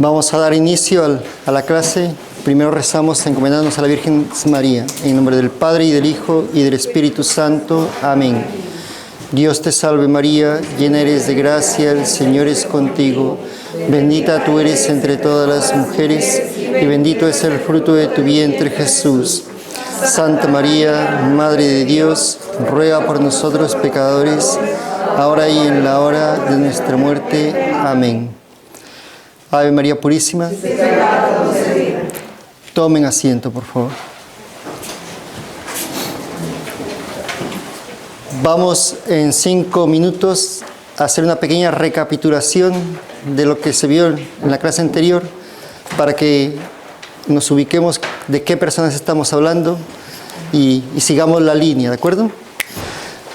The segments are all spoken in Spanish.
Vamos a dar inicio a la clase. Primero rezamos encomendándonos a la Virgen María. En nombre del Padre, y del Hijo, y del Espíritu Santo. Amén. Dios te salve María, llena eres de gracia, el Señor es contigo. Bendita tú eres entre todas las mujeres, y bendito es el fruto de tu vientre, Jesús. Santa María, Madre de Dios, ruega por nosotros pecadores, ahora y en la hora de nuestra muerte. Amén. Ave María Purísima. Tomen asiento, por favor. Vamos en 5 minutos a hacer una pequeña recapitulación de lo que se vio en la clase anterior para que nos ubiquemos de qué personas estamos hablando y sigamos la línea, ¿de acuerdo? O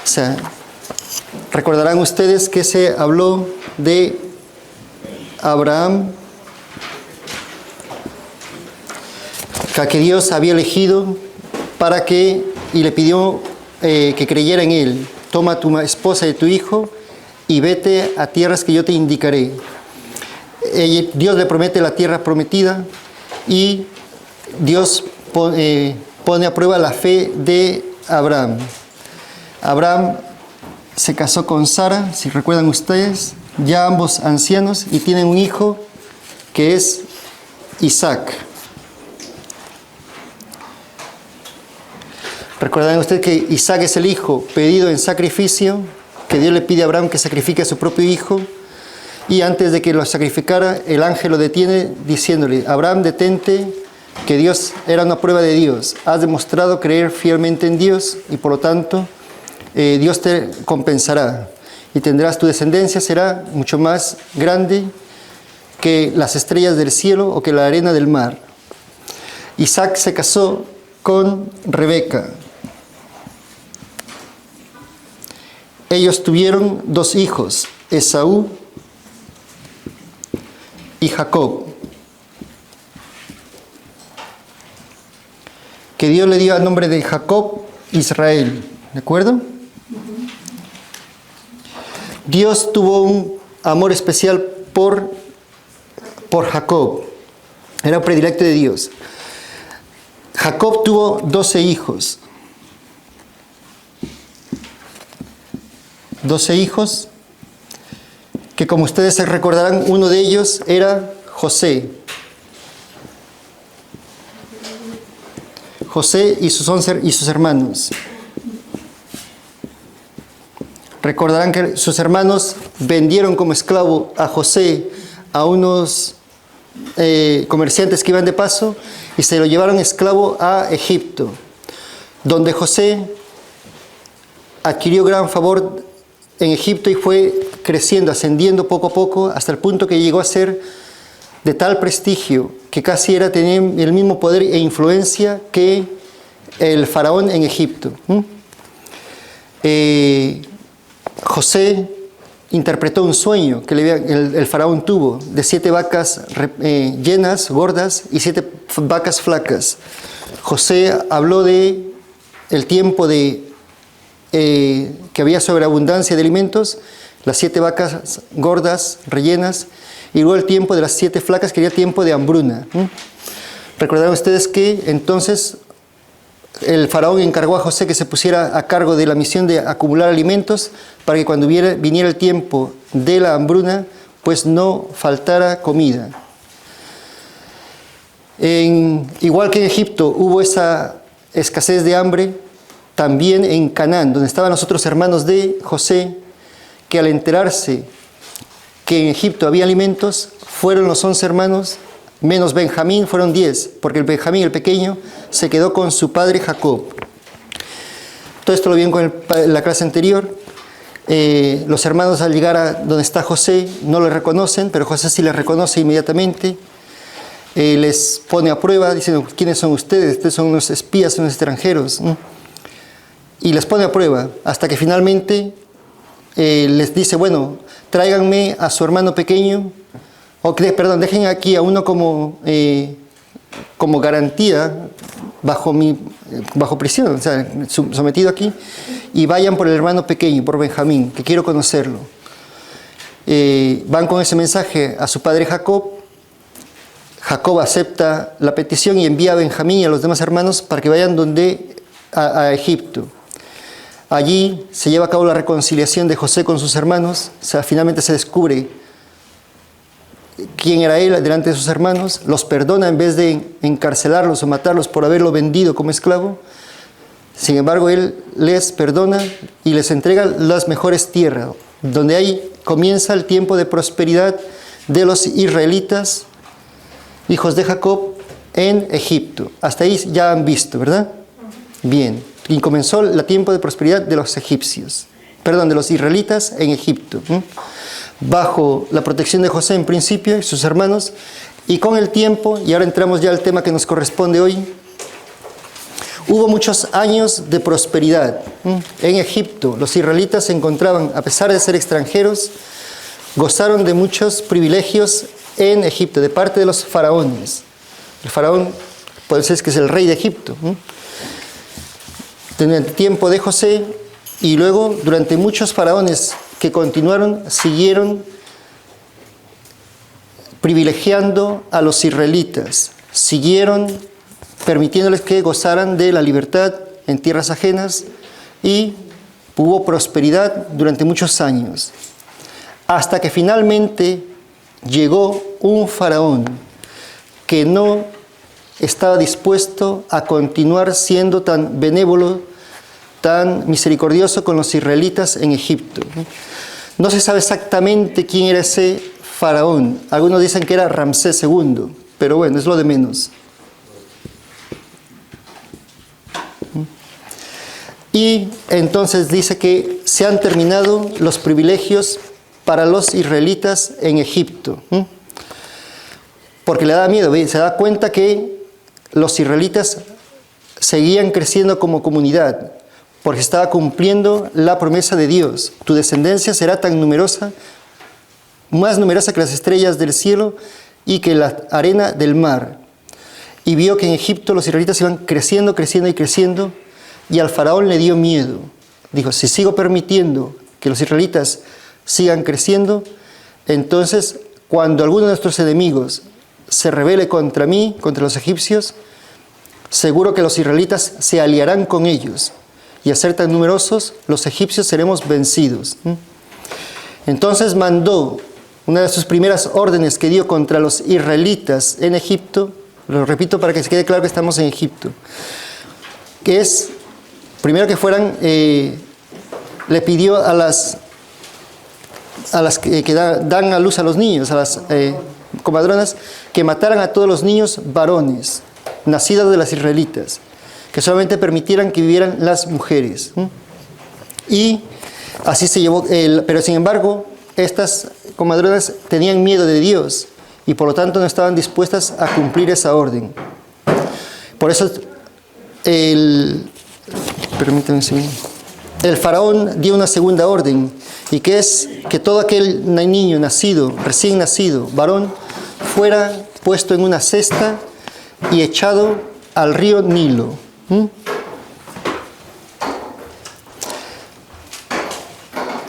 sea, recordarán ustedes que se habló de Abraham, que Dios había elegido para que, y le pidió que creyera en él. Toma a tu esposa y tu hijo y vete a tierras que yo te indicaré. Dios le promete la tierra prometida y Dios pone a prueba la fe de Abraham. Abraham se casó con Sara, si recuerdan ustedes, ya ambos ancianos, y tienen un hijo que es Isaac. Recordarán ustedes que Isaac es el hijo pedido en sacrificio, que Dios le pide a Abraham que sacrifique a su propio hijo, y antes de que lo sacrificara, el ángel lo detiene diciéndole: Abraham, detente, que Dios era una prueba de Dios. Has demostrado creer fielmente en Dios y por lo tanto Dios te compensará y tendrás, tu descendencia será mucho más grande que las estrellas del cielo o que la arena del mar. Isaac se casó con Rebeca. Ellos tuvieron 2 hijos, Esaú y Jacob, que Dios le dio el nombre de Jacob, Israel, ¿de acuerdo? Dios tuvo un amor especial por Jacob, era un predilecto de Dios. Jacob tuvo 12 hijos. 12 hijos, que como ustedes se recordarán, uno de ellos era José. José y sus hermanos. Recordarán que sus hermanos vendieron como esclavo a José a unos comerciantes que iban de paso y se lo llevaron esclavo a Egipto, donde José adquirió gran favor en Egipto y fue creciendo, ascendiendo poco a poco hasta el punto que llegó a ser de tal prestigio que casi tenía el mismo poder e influencia que el faraón en Egipto. José interpretó un sueño que el faraón tuvo de 7 vacas llenas, gordas, y 7 vacas flacas. José habló de el tiempo que había sobreabundancia de alimentos, las 7 vacas gordas, rellenas, y luego el tiempo de las 7 flacas, que era tiempo de hambruna. Recordarán ustedes que entonces el faraón encargó a José que se pusiera a cargo de la misión de acumular alimentos para que cuando viniera el tiempo de la hambruna, pues no faltara comida. Igual que en Egipto hubo esa escasez de hambre, también en Canaán, donde estaban los otros hermanos de José, que al enterarse que en Egipto había alimentos, fueron los 11 hermanos, menos Benjamín, fueron 10, porque el Benjamín, el pequeño, se quedó con su padre Jacob. Todo esto lo vieron en la clase anterior. Los hermanos, al llegar a donde está José, no le reconocen, pero José sí les reconoce inmediatamente. Les pone a prueba diciendo: ¿quiénes son ustedes? Ustedes son unos espías, unos extranjeros. Y les pone a prueba hasta que finalmente les dice: bueno, tráiganme a su hermano pequeño, dejen aquí a uno como garantía bajo prisión, o sea, sometido aquí, y vayan por el hermano pequeño, por Benjamín, que quiero conocerlo. Van con ese mensaje a su padre Jacob, Jacob acepta la petición y envía a Benjamín y a los demás hermanos para que vayan a Egipto. Allí se lleva a cabo la reconciliación de José con sus hermanos. O sea, finalmente se descubre quién era él delante de sus hermanos. Los perdona en vez de encarcelarlos o matarlos por haberlo vendido como esclavo. Sin embargo, él les perdona y les entrega las mejores tierras, donde ahí comienza el tiempo de prosperidad de los israelitas, hijos de Jacob, en Egipto. Hasta ahí ya han visto, ¿verdad? Bien. Y comenzó el tiempo de prosperidad de los de los israelitas en Egipto, bajo la protección de José en principio y sus hermanos, y con el tiempo, y ahora entramos ya al tema que nos corresponde hoy, hubo muchos años de prosperidad en Egipto. Los israelitas se encontraban, a pesar de ser extranjeros, gozaron de muchos privilegios en Egipto, de parte de los faraones. El faraón, puede ser que es el rey de Egipto. En el tiempo de José, y luego durante muchos faraones que continuaron, siguieron privilegiando a los israelitas, siguieron permitiéndoles que gozaran de la libertad en tierras ajenas, y hubo prosperidad durante muchos años, hasta que finalmente llegó un faraón que no estaba dispuesto a continuar siendo tan benévolo, tan misericordioso con los israelitas en Egipto. No se sabe exactamente quién era ese faraón. Algunos dicen que era Ramsés II, pero bueno, es lo de menos. Y entonces dice que se han terminado los privilegios para los israelitas en Egipto, porque le da miedo, se da cuenta que los israelitas seguían creciendo como comunidad, porque estaba cumpliendo la promesa de Dios. Tu descendencia será tan numerosa, más numerosa que las estrellas del cielo y que la arena del mar. Y vio que en Egipto los israelitas iban creciendo, creciendo y creciendo, y al faraón le dio miedo. Dijo, si sigo permitiendo que los israelitas sigan creciendo, entonces cuando alguno de nuestros enemigos se rebele contra mí, contra los egipcios, seguro que los israelitas se aliarán con ellos, y al ser tan numerosos, los egipcios seremos vencidos. Entonces mandó, una de sus primeras órdenes que dio contra los israelitas en Egipto, lo repito para que se quede claro que estamos en Egipto, que es, primero que fueran, le pidió a las que dan a luz a los niños, a las comadronas, que mataran a todos los niños varones nacidos de las israelitas, que solamente permitieran que vivieran las mujeres. Y así se llevó, pero sin embargo, estas comadronas tenían miedo de Dios y por lo tanto no estaban dispuestas a cumplir esa orden. Por eso permítanme un segundo. El faraón dio una segunda orden, y que es que todo aquel niño nacido, recién nacido, varón, fuera puesto en una cesta y echado al río Nilo.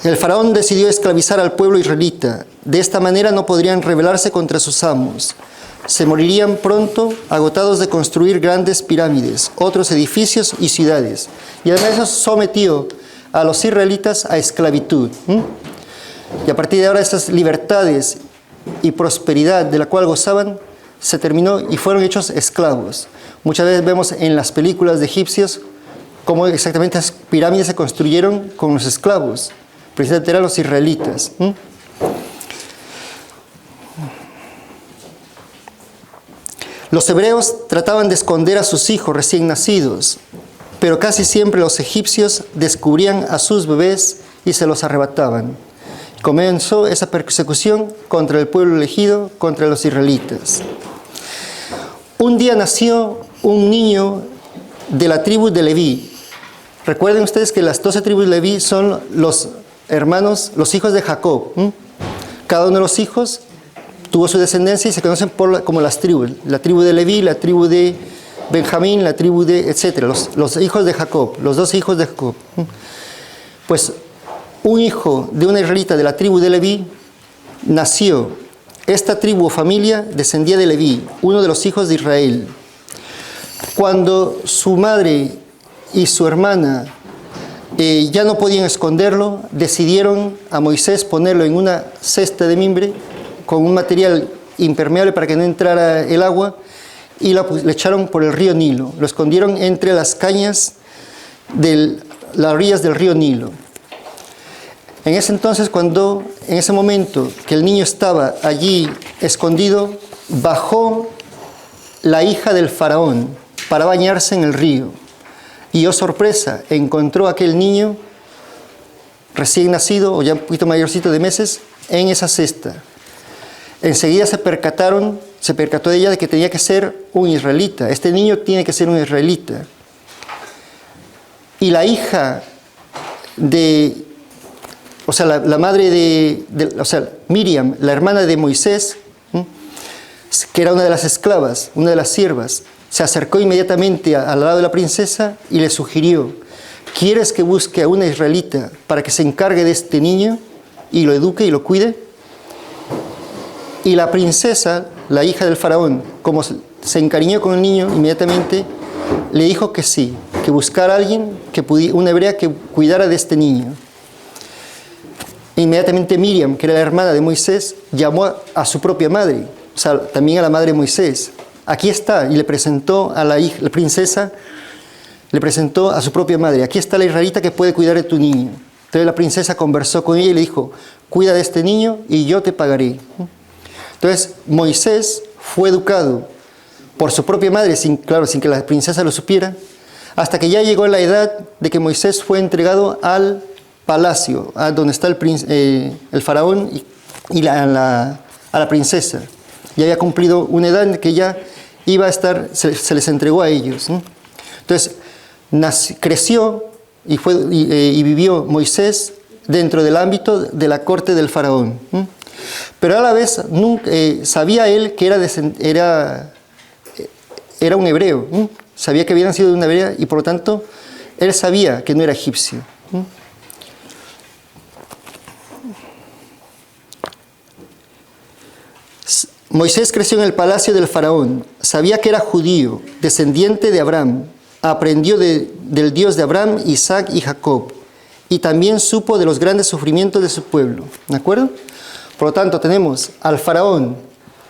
El faraón decidió esclavizar al pueblo israelita. De esta manera no podrían rebelarse contra sus amos. Se morirían pronto, agotados de construir grandes pirámides, otros edificios y ciudades. Y además eso sometió a los israelitas a esclavitud. Y a partir de ahora estas libertades y prosperidad de la cual gozaban se terminó y fueron hechos esclavos. Muchas veces vemos en las películas de egipcios cómo exactamente las pirámides se construyeron con los esclavos. Precisamente eran los israelitas. Los hebreos trataban de esconder a sus hijos recién nacidos, pero casi siempre los egipcios descubrían a sus bebés y se los arrebataban. Comenzó esa persecución contra el pueblo elegido, contra los israelitas. Un día nació un niño de la tribu de Leví. Recuerden ustedes que las 12 tribus de Leví son los hermanos, los hijos de Jacob. Cada uno de los hijos tuvo su descendencia y se conocen como las tribus. La tribu de Leví, la tribu de Benjamín, la tribu de, etcétera, los hijos de Jacob, los 12 hijos de Jacob. Pues un hijo de una israelita de la tribu de Leví nació Esta tribu o familia descendía de Leví, uno de los hijos de Israel. Cuando su madre y su hermana ya no podían esconderlo, decidieron a Moisés ponerlo en una cesta de mimbre con un material impermeable para que no entrara el agua, y le echaron por el río Nilo. Lo escondieron entre las cañas de las orillas del río Nilo. En ese entonces, en ese momento que el niño estaba allí escondido, bajó la hija del faraón para bañarse en el río. Y oh sorpresa, encontró a aquel niño recién nacido, o ya un poquito mayorcito de meses, en esa cesta. Enseguida se percató de ella de que tenía que ser un israelita. Este niño tiene que ser un israelita. Y la hija la madre Miriam, la hermana de Moisés, que era una de las esclavas, una de las siervas, se acercó inmediatamente al lado de la princesa y le sugirió: ¿quieres que busque a una israelita para que se encargue de este niño y lo eduque y lo cuide? Y la princesa, la hija del faraón, como se encariñó con el niño, inmediatamente le dijo que sí, que buscara a alguien, una hebrea que cuidara de este niño. Inmediatamente Miriam, que era la hermana de Moisés, llamó a su propia madre, también a la madre de Moisés. Aquí está, y le presentó a la princesa, le presentó a su propia madre. Aquí está la israelita que puede cuidar de tu niño. Entonces la princesa conversó con ella y le dijo: cuida de este niño y yo te pagaré. Entonces Moisés fue educado por su propia madre, sin que la princesa lo supiera, hasta que ya llegó la edad de que Moisés fue entregado al palacio, a donde está el faraón y a la princesa. Ya había cumplido una edad en que ya iba a estar, se les entregó a ellos, ¿no? Entonces creció y vivió Moisés dentro del ámbito de la corte del faraón, ¿no? Pero a la vez sabía él que era un hebreo, ¿no? Sabía que había nacido de una hebrea y por lo tanto él sabía que no era egipcio, ¿no? Moisés creció en el palacio del faraón, sabía que era judío, descendiente de Abraham, aprendió del Dios de Abraham, Isaac y Jacob, y también supo de los grandes sufrimientos de su pueblo, ¿de acuerdo? Por lo tanto, tenemos al faraón,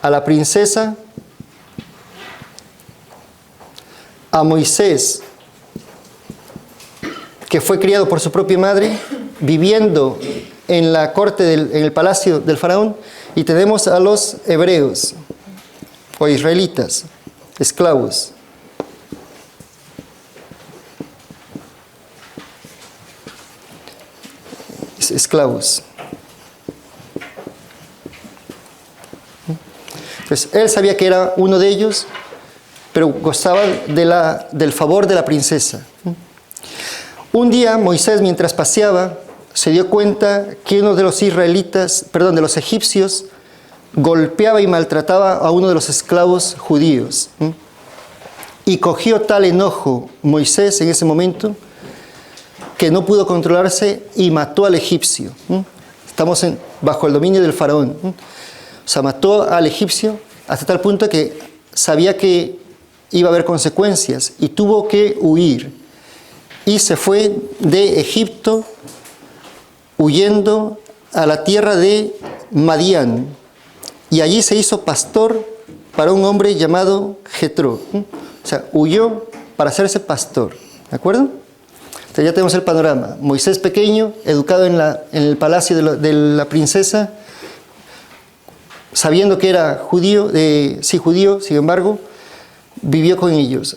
a la princesa, a Moisés, que fue criado por su propia madre, viviendo en la corte, en el palacio del faraón, y tenemos a los hebreos, o israelitas, esclavos. Esclavos. Pues él sabía que era uno de ellos, pero gozaba del favor de la princesa. Un día Moisés, mientras paseaba, se dio cuenta que uno de los de los egipcios, golpeaba y maltrataba a uno de los esclavos judíos. Y cogió tal enojo Moisés en ese momento que no pudo controlarse y mató al egipcio. Estamos bajo el dominio del faraón. O sea, mató al egipcio hasta tal punto que sabía que iba a haber consecuencias y tuvo que huir. Y se fue de Egipto huyendo a la tierra de Madián. Y allí se hizo pastor para un hombre llamado Jetro. O sea, huyó para hacerse pastor. ¿De acuerdo? Entonces ya tenemos el panorama. Moisés pequeño, educado en el palacio de la princesa, sabiendo que era judío, judío, sin embargo, vivió con ellos.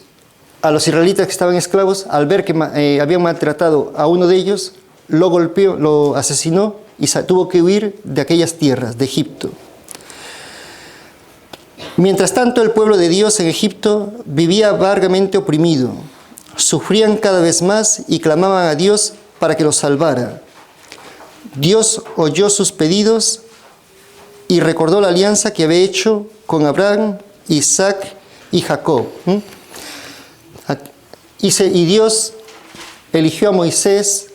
A los israelitas que estaban esclavos, al ver que habían maltratado a uno de ellos, lo golpeó, lo asesinó y tuvo que huir de aquellas tierras, de Egipto. Mientras tanto, el pueblo de Dios en Egipto vivía amargamente oprimido. Sufrían cada vez más y clamaban a Dios para que los salvara. Dios oyó sus pedidos y recordó la alianza que había hecho con Abraham, Isaac y Jacob. Y Dios eligió a Moisés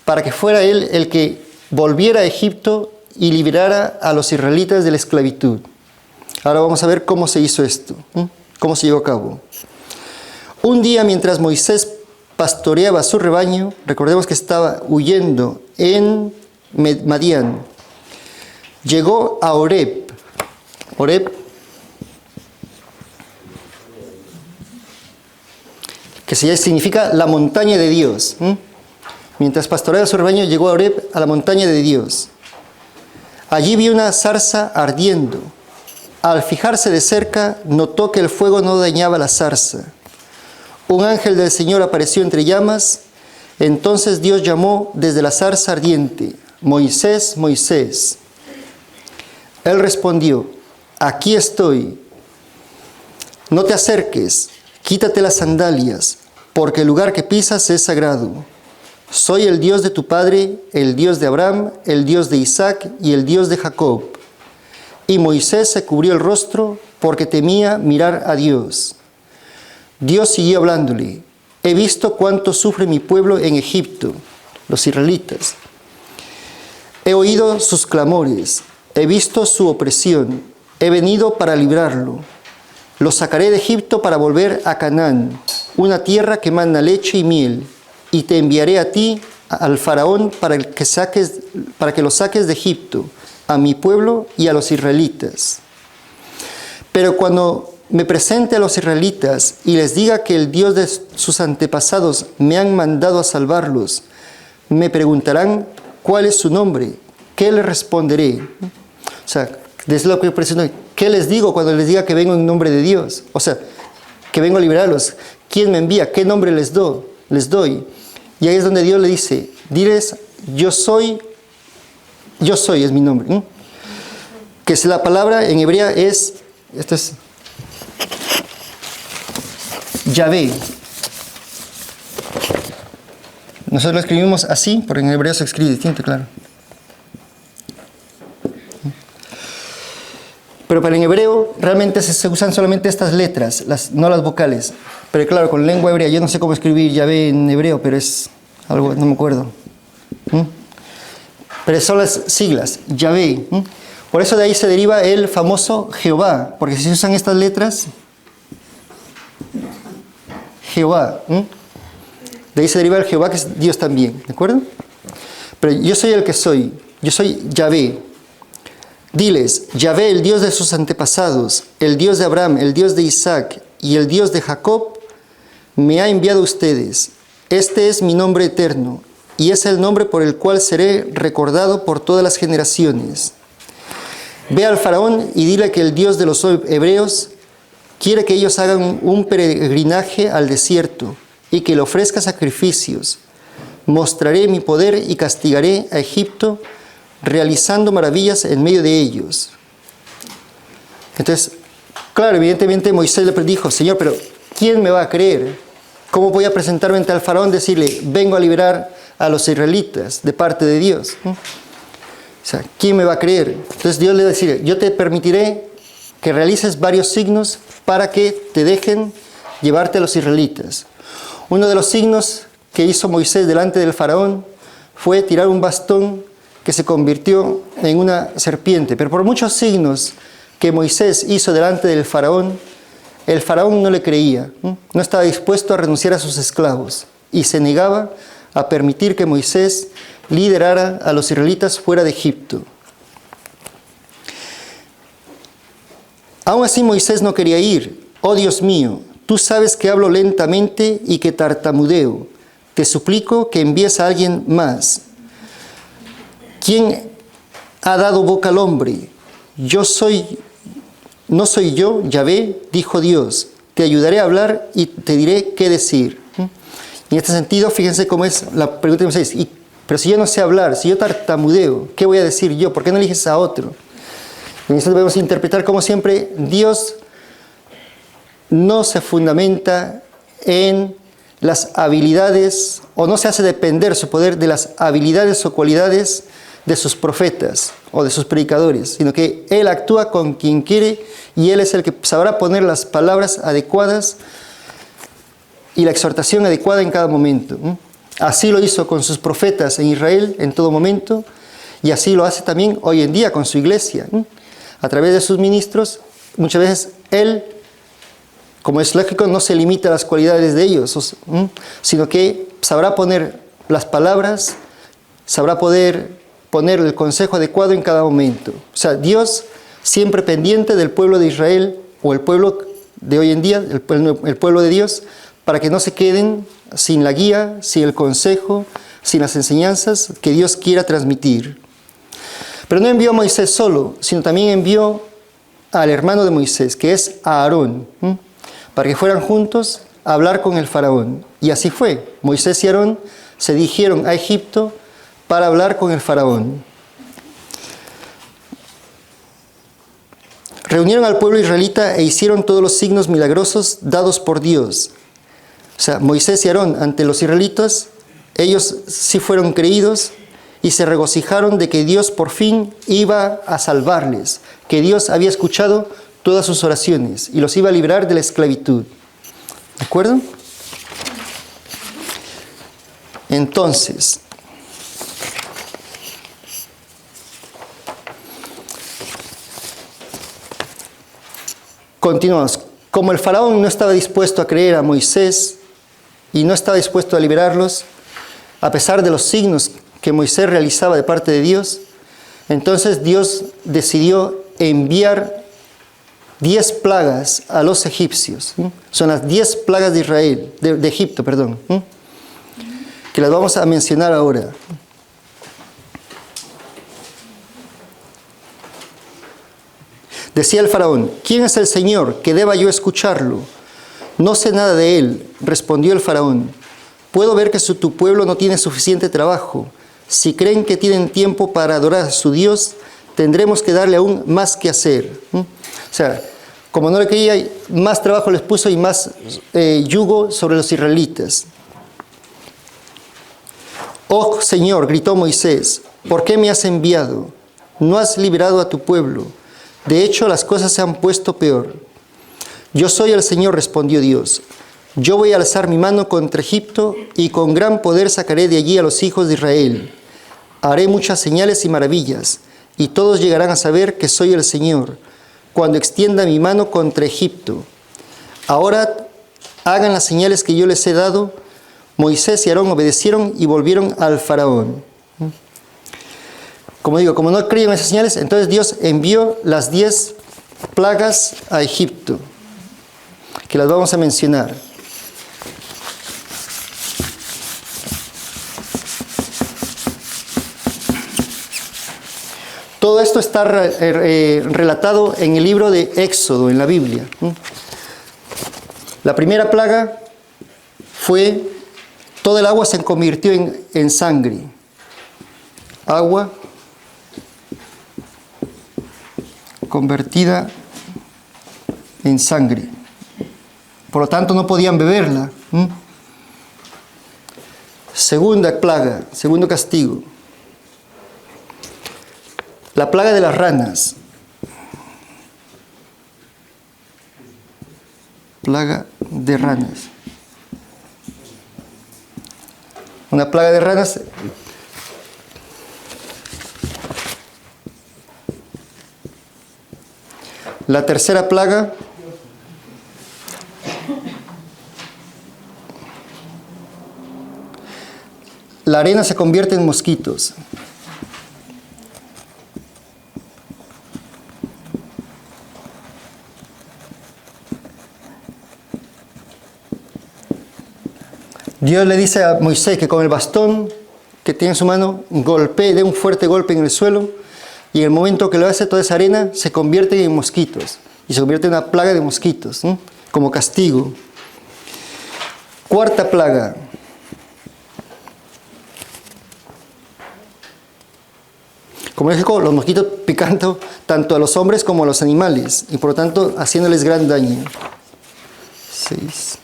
para que fuera él el que volviera a Egipto y liberara a los israelitas de la esclavitud. Ahora vamos a ver cómo se hizo esto, cómo se llevó a cabo. Un día, mientras Moisés pastoreaba su rebaño, recordemos que estaba huyendo en Madián, llegó a Horeb. Horeb, que significa la montaña de Dios. Mientras pastoreaba su rebaño, llegó a Horeb, a la montaña de Dios. Allí vio una zarza ardiendo. Al fijarse de cerca, notó que el fuego no dañaba la zarza. Un ángel del Señor apareció entre llamas. Entonces Dios llamó desde la zarza ardiente: Moisés, Moisés. Él respondió: aquí estoy. No te acerques, quítate las sandalias, porque el lugar que pisas es sagrado. Soy el Dios de tu padre, el Dios de Abraham, el Dios de Isaac y el Dios de Jacob. Y Moisés se cubrió el rostro porque temía mirar a Dios. Dios siguió hablándole: he visto cuánto sufre mi pueblo en Egipto, los israelitas. He oído sus clamores, he visto su opresión, he venido para librarlo. Lo sacaré de Egipto para volver a Canaán, una tierra que mana leche y miel, y te enviaré a ti, al faraón, para que lo saques de Egipto, a mi pueblo y a los israelitas. Pero cuando me presente a los israelitas y les diga que el Dios de sus antepasados me han mandado a salvarlos, me preguntarán cuál es su nombre. ¿Qué les responderé? O sea, desde lo que presento, ¿qué les digo cuando les diga que vengo en nombre de Dios? O sea, que vengo a liberarlos. ¿Quién me envía? ¿Qué nombre les doy? Y ahí es donde Dios le dice: diles, yo soy es mi nombre. Que es la palabra en hebrea esto es Yahvé. Nosotros lo escribimos así, pero en hebreo se escribe distinto, claro. Pero para en hebreo realmente se usan solamente estas letras, no las vocales. Pero claro, con lengua hebrea, yo no sé cómo escribir Yahvé en hebreo, pero es algo, no me acuerdo. Pero son las siglas, Yahvé. Por eso de ahí se deriva el famoso Jehová, porque si se usan estas letras, Jehová. De ahí se deriva el Jehová, que es Dios también, ¿de acuerdo? Pero yo soy el que soy, yo soy Yahvé. Diles, Yahvé, el Dios de sus antepasados, el Dios de Abraham, el Dios de Isaac y el Dios de Jacob, me ha enviado a ustedes. Este es mi nombre eterno, y es el nombre por el cual seré recordado por todas las generaciones. Ve al faraón y dile que el Dios de los hebreos quiere que ellos hagan un peregrinaje al desierto y que le ofrezca sacrificios. Mostraré mi poder y castigaré a Egipto, realizando maravillas en medio de ellos. Entonces, claro, evidentemente Moisés le dijo: Señor, pero ¿quién me va a creer? ¿Cómo voy a presentarme ante el faraón y decirle: vengo a liberar a los israelitas de parte de Dios? O sea, ¿quién me va a creer? Entonces Dios le va a decir: yo te permitiré que realices varios signos para que te dejen llevarte a los israelitas. Uno de los signos que hizo Moisés delante del faraón fue tirar un bastón que se convirtió en una serpiente. Pero por muchos signos que Moisés hizo delante del faraón, el faraón no le creía, no estaba dispuesto a renunciar a sus esclavos y se negaba a permitir que Moisés liderara a los israelitas fuera de Egipto. Aún así Moisés no quería ir. Oh Dios mío, tú sabes que hablo lentamente y que tartamudeo. Te suplico que envíes a alguien más. ¿Quién ha dado boca al hombre? No soy yo, Yahvé, dijo Dios. Te ayudaré a hablar y te diré qué decir. En este sentido, fíjense cómo es la pregunta de Moisés. Pero si yo no sé hablar, si yo tartamudeo, ¿qué voy a decir yo? ¿Por qué no eliges a otro? En esto debemos interpretar, como siempre, Dios no se fundamenta en las habilidades, o no se hace depender su poder de las habilidades o cualidades de sus profetas o de sus predicadores, sino que Él actúa con quien quiere y Él es el que sabrá poner las palabras adecuadas y la exhortación adecuada en cada momento. Así lo hizo con sus profetas en Israel en todo momento, y así lo hace también hoy en día con su iglesia. A través de sus ministros, muchas veces Él, como es lógico, no se limita a las cualidades de ellos, sino que sabrá poner las palabras, sabrá poder poner el consejo adecuado en cada momento. O sea, Dios siempre pendiente del pueblo de Israel, o el pueblo de hoy en día, el pueblo de Dios, para que no se queden sin la guía, sin el consejo, sin las enseñanzas que Dios quiera transmitir. Pero no envió a Moisés solo, sino también envió al hermano de Moisés, que es Aarón, para que fueran juntos a hablar con el faraón. Y así fue. Moisés y Aarón se dirigieron a Egipto para hablar con el faraón. Reunieron al pueblo israelita e hicieron todos los signos milagrosos dados por Dios. O sea, Moisés y Aarón ante los israelitas, ellos sí fueron creídos y se regocijaron de que Dios por fin iba a salvarles, que Dios había escuchado todas sus oraciones y los iba a librar de la esclavitud. ¿De acuerdo? Entonces, continuamos. Como el faraón no estaba dispuesto a creer a Moisés y no estaba dispuesto a liberarlos, a pesar de los signos que Moisés realizaba de parte de Dios, entonces Dios decidió enviar 10 plagas a los egipcios. Son las 10 plagas de Israel, de Egipto, perdón, que las vamos a mencionar ahora. Decía el faraón: ¿quién es el Señor que deba yo escucharlo? No sé nada de él, respondió el faraón. Puedo ver que tu pueblo no tiene suficiente trabajo. Si creen que tienen tiempo para adorar a su Dios, tendremos que darle aún más que hacer. O sea, como no le quería, más trabajo les puso y más yugo sobre los israelitas. Oh Señor, gritó Moisés, ¿por qué me has enviado? No has liberado a tu pueblo. De hecho, las cosas se han puesto peor. Yo soy el Señor, respondió Dios. Yo voy a alzar mi mano contra Egipto y con gran poder sacaré de allí a los hijos de Israel. Haré muchas señales y maravillas, y todos llegarán a saber que soy el Señor, cuando extienda mi mano contra Egipto. Ahora hagan las señales que yo les he dado. Moisés y Aarón obedecieron y volvieron al faraón. Como digo, como no creían esas señales, entonces Dios envió las 10 plagas a Egipto, que las vamos a mencionar. Todo esto está relatado en el libro de Éxodo, en la Biblia. La primera plaga fue, todo el agua se convirtió en sangre. Agua convertida en sangre. Por lo tanto, no podían beberla. Segunda plaga, segundo castigo. La plaga de las ranas. Plaga de ranas. Una plaga de ranas. La tercera plaga. La arena se convierte en mosquitos. Dios le dice a Moisés que con el bastón que tiene en su mano golpee, dé un fuerte golpe en el suelo, y en el momento que lo hace, toda esa arena se convierte en mosquitos y se convierte en una plaga de mosquitos, como castigo. Cuarta plaga. Como les digo, los mosquitos picando tanto a los hombres como a los animales y por lo tanto haciéndoles gran daño. 6.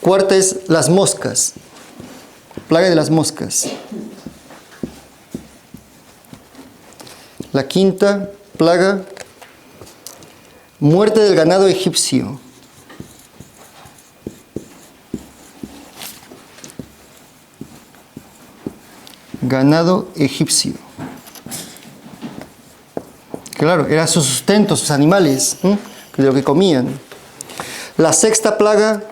Cuarta es las moscas. Plaga de las moscas. La quinta plaga, muerte del ganado egipcio. Ganado egipcio. Claro, era su sustento, sus animales, de lo que comían. La sexta plaga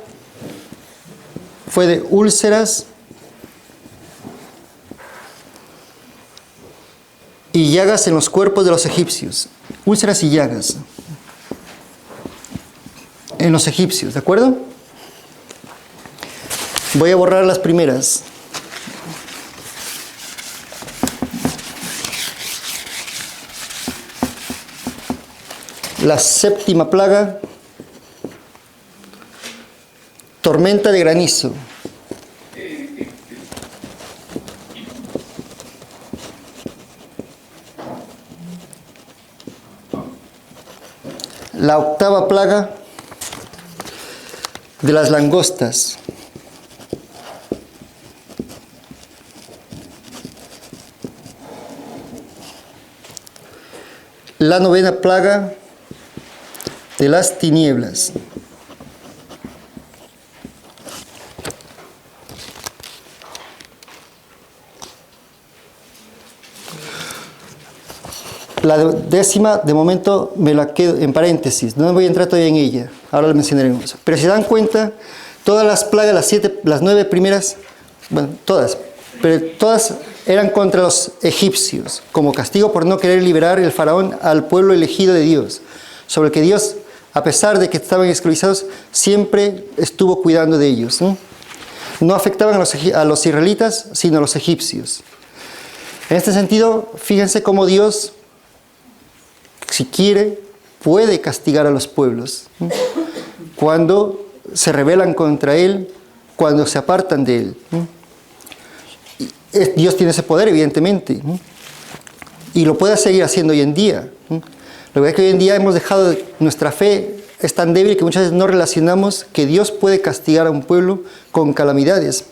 fue de úlceras y llagas en los cuerpos de los egipcios. Úlceras y llagas en los egipcios, ¿de acuerdo? Voy a borrar las primeras. La séptima plaga, tormenta de granizo. La octava plaga de las langostas. La novena plaga de las tinieblas. La décima, de momento, me la quedo en paréntesis. No voy a entrar todavía en ella. Ahora lo mencionaremos. Pero si se dan cuenta, todas las plagas, las 9 primeras, bueno, todas, pero todas eran contra los egipcios, como castigo por no querer liberar el faraón al pueblo elegido de Dios, sobre el que Dios, a pesar de que estaban esclavizados, siempre estuvo cuidando de ellos. No afectaban a los israelitas, sino a los egipcios. En este sentido, fíjense cómo Dios, si quiere, puede castigar a los pueblos cuando se rebelan contra Él, cuando se apartan de Él. Dios tiene ese poder, evidentemente, y lo puede seguir haciendo hoy en día. Lo que es que hoy en día hemos dejado, nuestra fe es tan débil que muchas veces no relacionamos que Dios puede castigar a un pueblo con calamidades.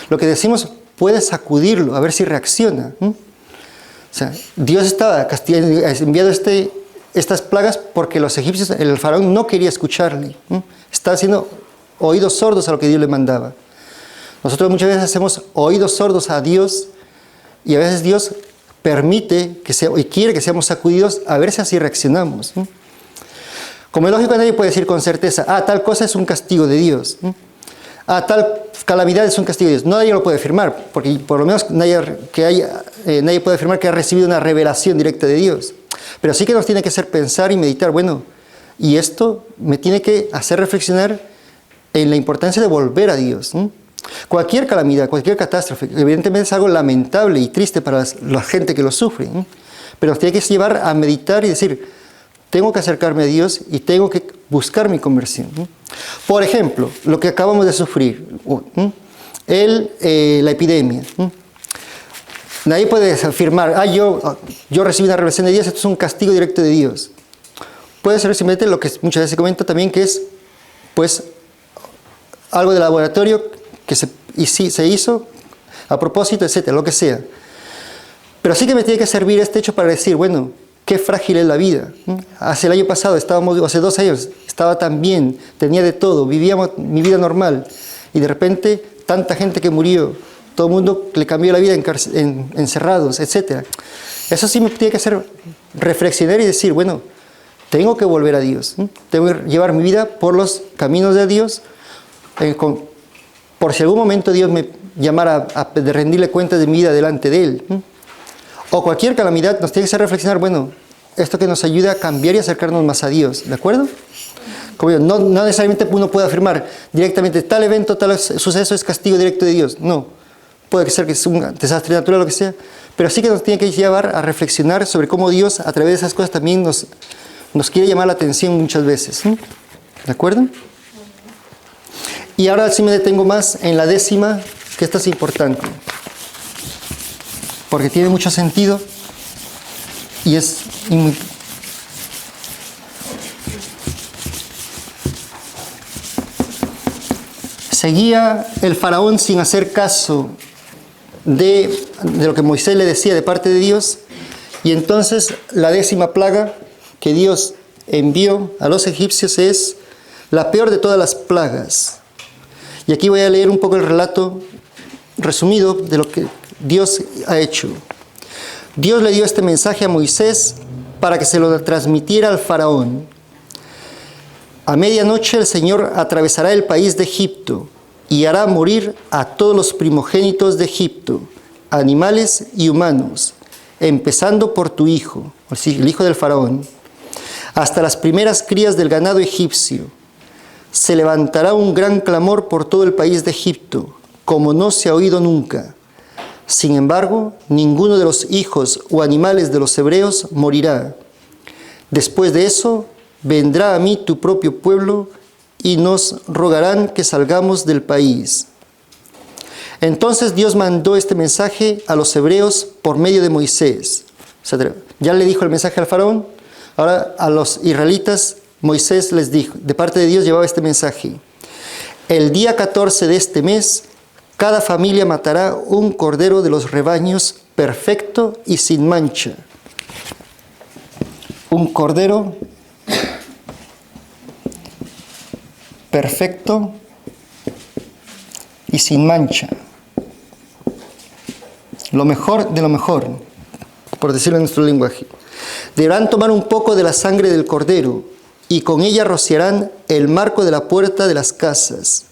Lo que decimos, puede sacudirlo, a ver si reacciona. O sea, Dios estaba enviado estas plagas porque los egipcios, el faraón no quería escucharle. Estaba haciendo oídos sordos a lo que Dios le mandaba. Nosotros muchas veces hacemos oídos sordos a Dios y a veces Dios permite y quiere que seamos sacudidos a ver si así reaccionamos. Como es lógico, nadie puede decir con certeza, tal cosa es un castigo de Dios. Tal calamidad es un castigo de Dios. Nadie lo puede afirmar, porque por lo menos nadie puede afirmar que ha recibido una revelación directa de Dios. Pero sí que nos tiene que hacer pensar y meditar, bueno, y esto me tiene que hacer reflexionar en la importancia de volver a Dios. Cualquier calamidad, cualquier catástrofe, evidentemente es algo lamentable y triste para la gente que lo sufre, pero nos tiene que llevar a meditar y decir, tengo que acercarme a Dios y tengo que buscar mi conversión. Por ejemplo, lo que acabamos de sufrir, la epidemia. Nadie puede afirmar, yo recibí una revelación de Dios, esto es un castigo directo de Dios. Puede ser simplemente lo que muchas veces se comenta también, que es pues algo de laboratorio que se hizo a propósito, etcétera, lo que sea. Pero sí que me tiene que servir este hecho para decir, bueno, qué frágil es la vida. Hace el año pasado, hace 2 años, estaba tan bien, tenía de todo, vivíamos mi vida normal, y de repente tanta gente que murió, todo el mundo le cambió la vida encerrados, etcétera. Eso sí me tiene que hacer reflexionar y decir, bueno, tengo que volver a Dios, tengo que llevar mi vida por los caminos de Dios, por si algún momento Dios me llamara de rendirle cuentas de mi vida delante de Él. O cualquier calamidad nos tiene que hacer reflexionar, bueno, esto que nos ayuda a cambiar y acercarnos más a Dios, ¿de acuerdo? Como no necesariamente uno puede afirmar directamente tal evento, tal suceso es castigo directo de Dios, no. Puede ser que es un desastre natural o lo que sea, pero sí que nos tiene que llevar a reflexionar sobre cómo Dios a través de esas cosas también nos quiere llamar la atención muchas veces, ¿de acuerdo? Y ahora sí me detengo más en la 10ª, que esta es importante, porque tiene mucho sentido y es muy... Seguía el faraón sin hacer caso de lo que Moisés le decía de parte de Dios, y entonces la 10ª plaga que Dios envió a los egipcios es la peor de todas las plagas. Y aquí voy a leer un poco el relato resumido de lo que Dios ha hecho. Dios le dio este mensaje a Moisés para que se lo transmitiera al faraón. A medianoche el Señor atravesará el país de Egipto y hará morir a todos los primogénitos de Egipto, animales y humanos, empezando por tu hijo, el hijo del faraón, hasta las primeras crías del ganado egipcio. Se levantará un gran clamor por todo el país de Egipto, como no se ha oído nunca. Sin embargo, ninguno de los hijos o animales de los hebreos morirá. Después de eso, vendrá a mí tu propio pueblo y nos rogarán que salgamos del país. Entonces Dios mandó este mensaje a los hebreos por medio de Moisés. O sea, ya le dijo el mensaje al faraón, ahora a los israelitas Moisés les dijo, de parte de Dios llevaba este mensaje. El día 14 de este mes, cada familia matará un cordero de los rebaños perfecto y sin mancha. Un cordero perfecto y sin mancha. Lo mejor de lo mejor, por decirlo en nuestro lenguaje. Deberán tomar un poco de la sangre del cordero y con ella rociarán el marco de la puerta de las casas.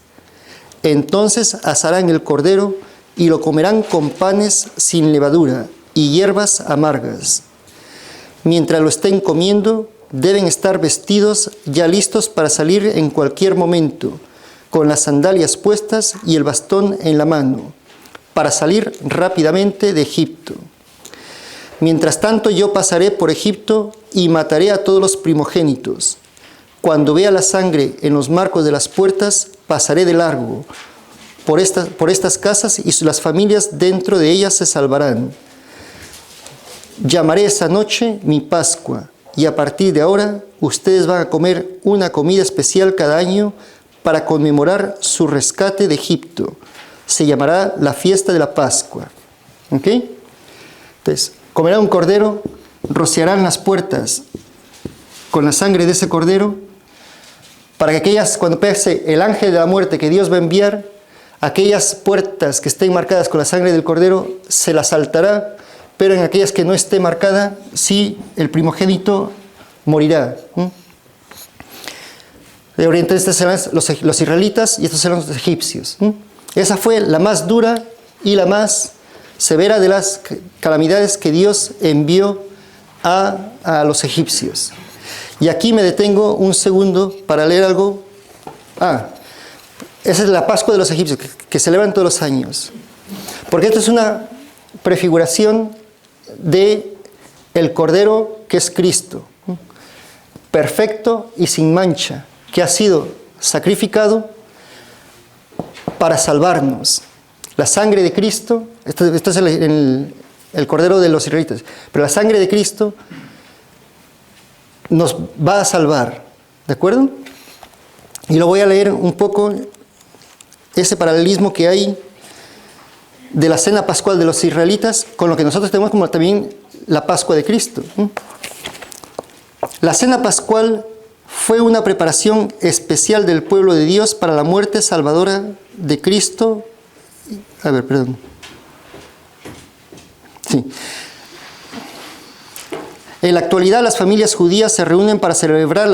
Entonces asarán el cordero y lo comerán con panes sin levadura y hierbas amargas. Mientras lo estén comiendo, deben estar vestidos ya listos para salir en cualquier momento, con las sandalias puestas y el bastón en la mano, para salir rápidamente de Egipto. Mientras tanto yo pasaré por Egipto y mataré a todos los primogénitos. Cuando vea la sangre en los marcos de las puertas, pasaré de largo por estas casas y las familias dentro de ellas se salvarán. Llamaré esa noche mi Pascua, y a partir de ahora ustedes van a comer una comida especial cada año para conmemorar su rescate de Egipto. Se llamará la fiesta de la Pascua. ¿Ok? Entonces, comerán un cordero, rociarán las puertas con la sangre de ese cordero, para que aquellas, cuando pase el ángel de la muerte que Dios va a enviar, aquellas puertas que estén marcadas con la sangre del cordero, se las saltará, pero en aquellas que no esté marcada, sí, el primogénito morirá. Entonces, estos serán los israelitas y estos serán los egipcios. Esa fue la más dura y la más severa de las calamidades que Dios envió a los egipcios. Y aquí me detengo un segundo para leer algo. Esa es la Pascua de los egipcios, que celebran todos los años. Porque esto es una prefiguración de el Cordero que es Cristo, perfecto y sin mancha, que ha sido sacrificado para salvarnos. La sangre de Cristo, esto es el Cordero de los israelitas, pero la sangre de Cristo nos va a salvar, ¿de acuerdo? Y lo voy a leer un poco, ese paralelismo que hay de la cena pascual de los israelitas con lo que nosotros tenemos como también la Pascua de Cristo. La cena pascual fue una preparación especial del pueblo de Dios para la muerte salvadora de Cristo. En la actualidad las familias judías se reúnen para celebrar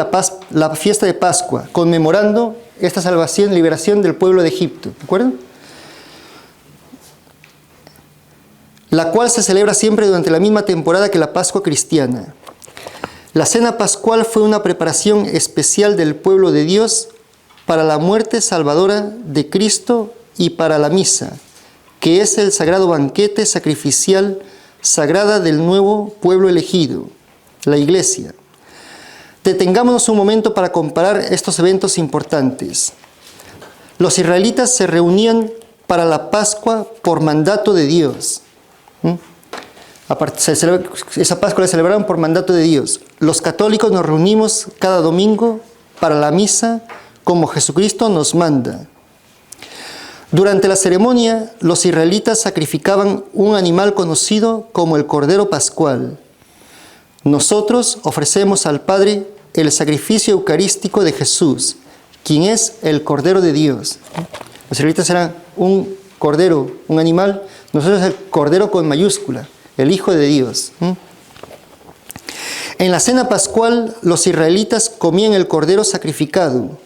la fiesta de Pascua, conmemorando esta salvación y liberación del pueblo de Egipto, ¿de acuerdo? La cual se celebra siempre durante la misma temporada que la Pascua cristiana. La cena pascual fue una preparación especial del pueblo de Dios para la muerte salvadora de Cristo y para la misa, que es el sagrado banquete sacrificial sagrada del nuevo pueblo elegido, la Iglesia. Detengámonos un momento para comparar estos eventos importantes. Los israelitas se reunían para la Pascua por mandato de Dios. Esa Pascua la celebraron por mandato de Dios. Los católicos nos reunimos cada domingo para la misa como Jesucristo nos manda. Durante la ceremonia, los israelitas sacrificaban un animal conocido como el Cordero Pascual. Nosotros ofrecemos al Padre el sacrificio eucarístico de Jesús, quien es el Cordero de Dios. Los israelitas eran un cordero, un animal. Nosotros el Cordero con mayúscula, el Hijo de Dios. En la cena pascual, los israelitas comían el cordero sacrificado.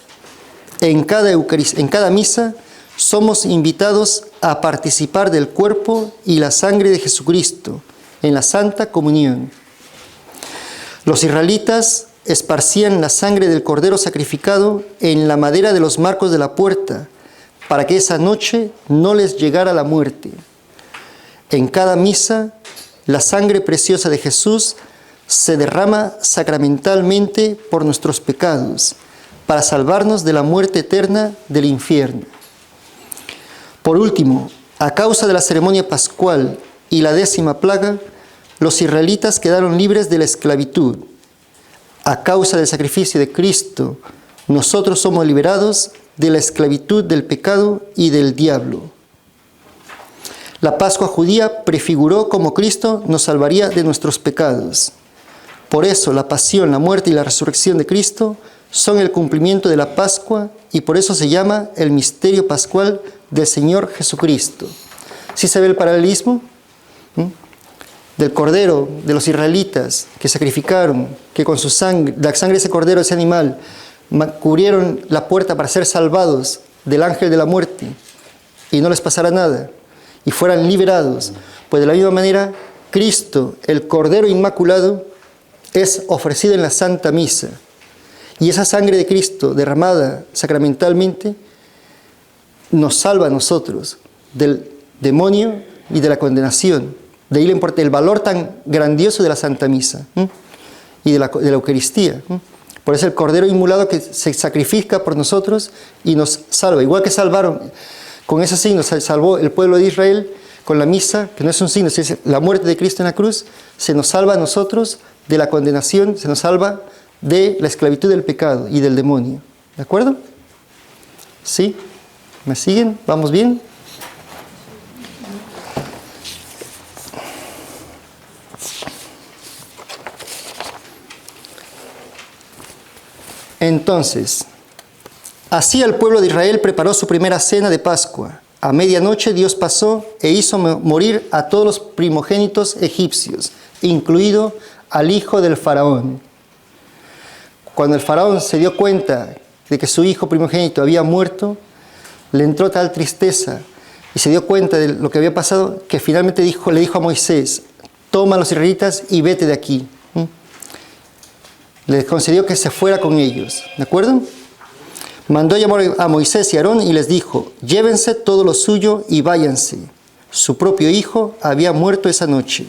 En cada misa somos invitados a participar del cuerpo y la sangre de Jesucristo en la Santa Comunión. Los israelitas esparcían la sangre del cordero sacrificado en la madera de los marcos de la puerta para que esa noche no les llegara la muerte. En cada misa, la sangre preciosa de Jesús se derrama sacramentalmente por nuestros pecados para salvarnos de la muerte eterna del infierno. Por último, a causa de la ceremonia pascual y la 10ª plaga, los israelitas quedaron libres de la esclavitud. A causa del sacrificio de Cristo, nosotros somos liberados de la esclavitud del pecado y del diablo. La Pascua judía prefiguró cómo Cristo nos salvaría de nuestros pecados. Por eso la pasión, la muerte y la resurrección de Cristo son el cumplimiento de la Pascua y por eso se llama el misterio pascual del Señor Jesucristo. ¿Sí se ve el paralelismo? Del cordero de los israelitas que sacrificaron, que con su sangre, la sangre de ese cordero, ese animal, cubrieron la puerta para ser salvados del ángel de la muerte y no les pasara nada y fueran liberados. Pues de la misma manera, Cristo, el Cordero Inmaculado, es ofrecido en la Santa Misa. Y esa sangre de Cristo derramada sacramentalmente nos salva a nosotros del demonio y de la condenación. De ahí el valor tan grandioso de la Santa Misa y de la Eucaristía. Por eso el Cordero Inmolado que se sacrifica por nosotros y nos salva. Igual que salvaron, con ese signo se salvó el pueblo de Israel, con la misa, que no es un signo, es la muerte de Cristo en la cruz, se nos salva a nosotros de la condenación, se nos salva de la esclavitud del pecado y del demonio. ¿De acuerdo? ¿Sí? ¿Me siguen? ¿Vamos bien? Entonces, así el pueblo de Israel preparó su primera cena de Pascua. A medianoche Dios pasó e hizo morir a todos los primogénitos egipcios, incluido al hijo del faraón. Cuando el faraón se dio cuenta de que su hijo primogénito había muerto, le entró tal tristeza y se dio cuenta de lo que había pasado que finalmente le dijo a Moisés: toma a los israelitas y vete de aquí. Le concedió que se fuera con ellos, ¿de acuerdo? Mandó llamar a Moisés y a Aarón y les dijo: llévense todo lo suyo y váyanse. Su propio hijo había muerto esa noche.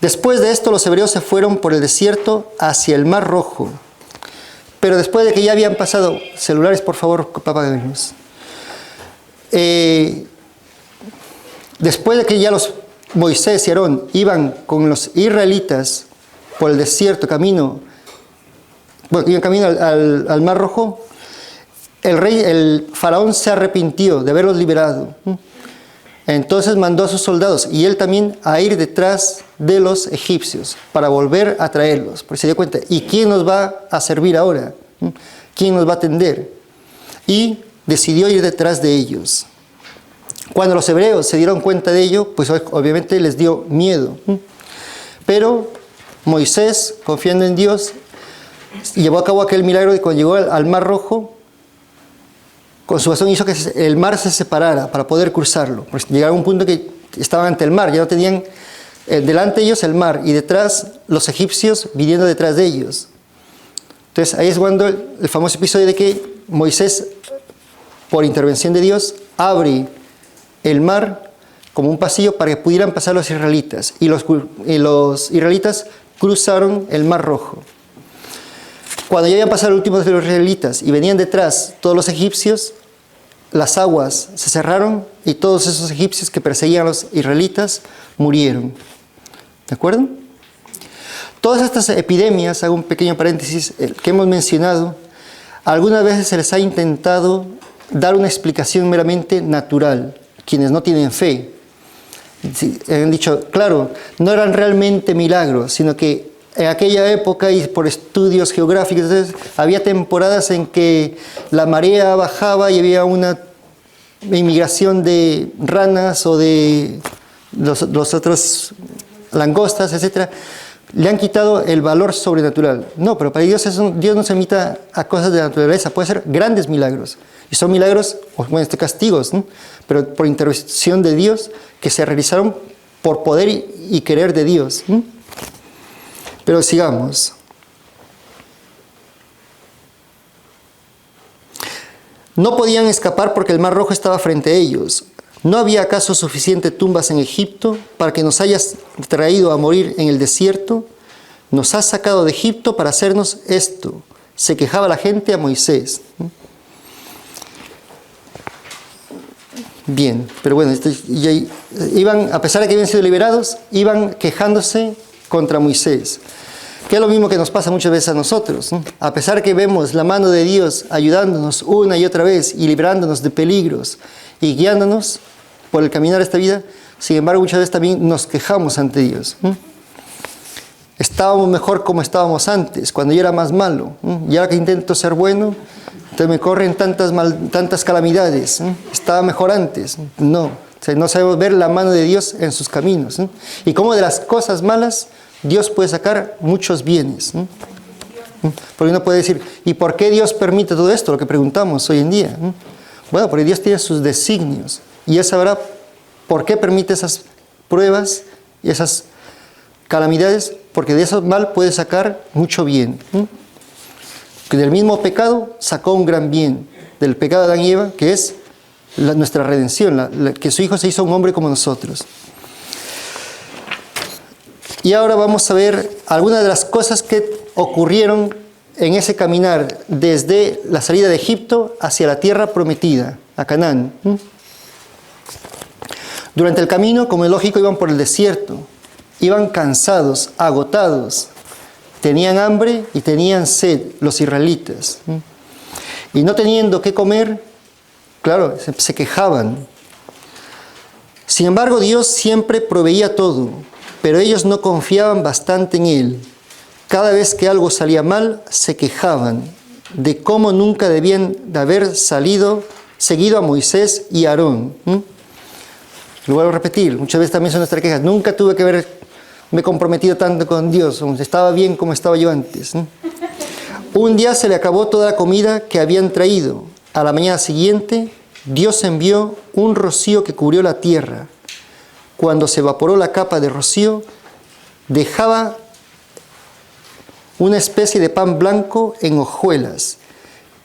Después de esto, los hebreos se fueron por el desierto hacia el Mar Rojo. Pero después de que ya habían pasado, celulares, por favor, apáguenlos. Después de que ya Moisés y Aarón iban con los israelitas por el desierto, iban camino al Mar Rojo, el faraón se arrepintió de haberlos liberado. Entonces mandó a sus soldados y él también a ir detrás de los egipcios para volver a traerlos. Porque se dio cuenta, ¿y quién nos va a servir ahora? ¿Quién nos va a atender? Y decidió ir detrás de ellos. Cuando los hebreos se dieron cuenta de ello, pues obviamente les dio miedo. Pero Moisés, confiando en Dios, llevó a cabo aquel milagro de cuando llegó al Mar Rojo, con su bastón hizo que el mar se separara para poder cruzarlo. Pues llegaron a un punto que estaban ante el mar, ya no tenían delante de ellos el mar y detrás los egipcios viniendo detrás de ellos. Entonces ahí es cuando el famoso episodio de que Moisés, por intervención de Dios, abre el mar como un pasillo para que pudieran pasar los israelitas. Y los israelitas cruzaron el Mar Rojo. Cuando ya habían pasado el último de los israelitas y venían detrás todos los egipcios, las aguas se cerraron y todos esos egipcios que perseguían a los israelitas murieron. ¿De acuerdo? Todas estas epidemias, hago un pequeño paréntesis, que hemos mencionado, algunas veces se les ha intentado dar una explicación meramente natural, quienes no tienen fe. Han dicho, claro, no eran realmente milagros, sino que en aquella época y por estudios geográficos, entonces, había temporadas en que la marea bajaba y había una inmigración de ranas o de los otros langostas, etc. Le han quitado el valor sobrenatural. No, pero para Dios, Dios no se limita a cosas de la naturaleza, puede ser grandes milagros. Y son milagros, bueno, castigos, ¿no? Pero por intervención de Dios, que se realizaron por poder y querer de Dios. ¿No? Pero sigamos. No podían escapar porque el Mar Rojo estaba frente a ellos. ¿No había acaso suficiente tumbas en Egipto para que nos hayas traído a morir en el desierto? Nos has sacado de Egipto para hacernos esto. Se quejaba la gente a Moisés. Bien, pero bueno, iban, a pesar de que habían sido liberados, iban quejándose contra Moisés. Que es lo mismo que nos pasa muchas veces a nosotros, ¿no? A pesar que vemos la mano de Dios ayudándonos una y otra vez y librándonos de peligros y guiándonos por el caminar de esta vida, sin embargo muchas veces también nos quejamos ante Dios. Estábamos mejor como estábamos antes, cuando yo era más malo. Y ahora que intento ser bueno, entonces me corren tantas calamidades. Estaba mejor antes. No, o sea, no sabemos ver la mano de Dios en sus caminos. Y cómo de las cosas malas Dios puede sacar muchos bienes. Porque uno puede decir, ¿y por qué Dios permite todo esto? Lo que preguntamos hoy en día. Bueno, porque Dios tiene sus designios. Y Él sabrá por qué permite esas pruebas y esas calamidades, porque de eso mal puede sacar mucho bien. Que del mismo pecado sacó un gran bien. Del pecado de Adán y Eva, que es nuestra redención, que su Hijo se hizo un hombre como nosotros. Y ahora vamos a ver algunas de las cosas que ocurrieron en ese caminar desde la salida de Egipto hacia la tierra prometida, a Canaán. Durante el camino, como es lógico, iban por el desierto. Iban cansados, agotados. Tenían hambre y tenían sed los israelitas. Y no teniendo qué comer, claro, se quejaban. Sin embargo, Dios siempre proveía todo. Pero ellos no confiaban bastante en Él. Cada vez que algo salía mal, se quejaban de cómo nunca debían de haber seguido a Moisés y a Aarón. Lo vuelvo a repetir, muchas veces también son nuestras quejas. Nunca tuve que haberme comprometido tanto con Dios, estaba bien como estaba yo antes. Un día se le acabó toda la comida que habían traído. A la mañana siguiente, Dios envió un rocío que cubrió la tierra. Cuando se evaporó la capa de rocío, dejaba una especie de pan blanco en hojuelas,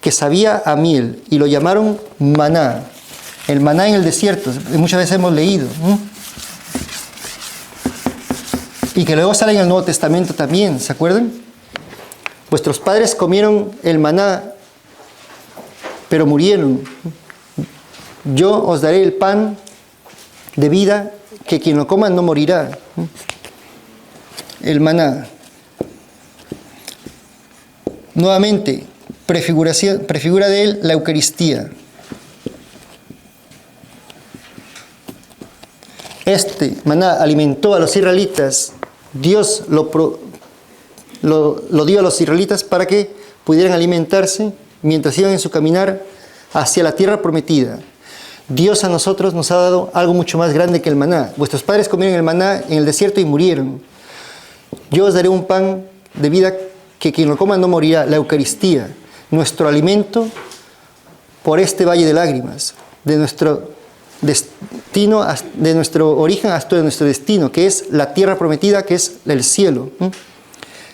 que sabía a miel, y lo llamaron maná. El maná en el desierto, muchas veces hemos leído. Y que luego sale en el Nuevo Testamento también, ¿se acuerdan? Vuestros padres comieron el maná, pero murieron. Yo os daré el pan de vida, que quien lo coma no morirá. El maná. Nuevamente, prefigura de él la Eucaristía. Este maná alimentó a los israelitas. Dios lo dio a los israelitas para que pudieran alimentarse mientras iban en su caminar hacia la tierra prometida. Dios a nosotros nos ha dado algo mucho más grande que el maná. Vuestros padres comieron el maná en el desierto y murieron. Yo os daré un pan de vida, que quien lo coma no morirá, la Eucaristía, nuestro alimento por este valle de lágrimas, de nuestro destino, de nuestro origen hasta nuestro destino, que es la tierra prometida, que es el cielo.